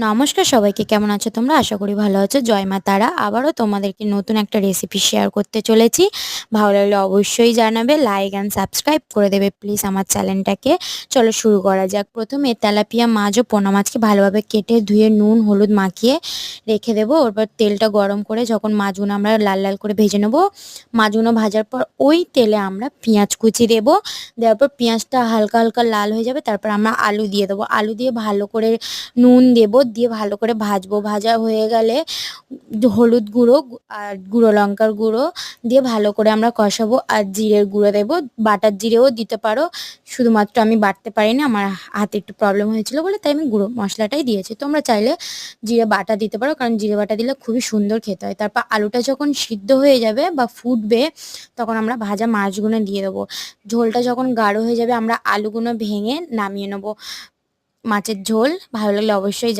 নমস্কার সবাইকে, কেমন আছো তোমরা? আশা করি ভালো আছো। জয় মা তারা। আবারও তোমাদেরকে নতুন একটা রেসিপি শেয়ার করতে চলেছি। ভালো লাগলে অবশ্যই জানাবে, লাইক অ্যান্ড সাবস্ক্রাইব করে দেবে প্লিজ আমার চ্যানেলটাকে। চলো শুরু করা যাক। প্রথমে তেলাপিয়া মাছ ও পোনা মাছকে ভালোভাবে কেটে ধুয়ে নুন হলুদ মাখিয়ে রেখে দেবো। ওরপর তেলটা গরম করে যখন মাছগুলো আমরা লাল লাল করে ভেজে নেবো, মাছগুলো ভাজার পর ওই তেলে আমরা পেঁয়াজ কুচি দেবো। দেওয়ার পর পেঁয়াজটা হালকা হালকা লাল হয়ে যাবে, তারপর আমরা আলু দিয়ে দেবো। আলু দিয়ে ভালো করে নুন দেবো, দিয়ে ভালো করে ভাজবো। ভাজা হয়ে গেলে হলুদ গুঁড়ো আর গুঁড়ো লঙ্কার গুঁড়ো দিয়ে ভালো করে আমরা কষাবো। আর জিরের গুঁড়ো দেবো, বাটার জিরেও দিতে পারো। শুধুমাত্র আমি বাটতে পারিনি, আমার হাতে একটু প্রবলেম হয়েছিল বলে তাই আমি গুঁড়ো মশলাটাই দিয়েছি। তোমরা চাইলে জিরে বাটা দিতে পারো, কারণ জিরে বাটা দিলে খুবই সুন্দর খেতে হয়। তারপর আলুটা যখন সিদ্ধ হয়ে যাবে বা ফুটবে, তখন আমরা ভাজা মাছগুলো দিয়ে দেবো। ঝোলটা যখন গাঢ় হয়ে যাবে, আমরা আলুগুলো ভেঙে নামিয়ে নেবো। মাছের ঝোল ভালো লাগলে অবশ্যই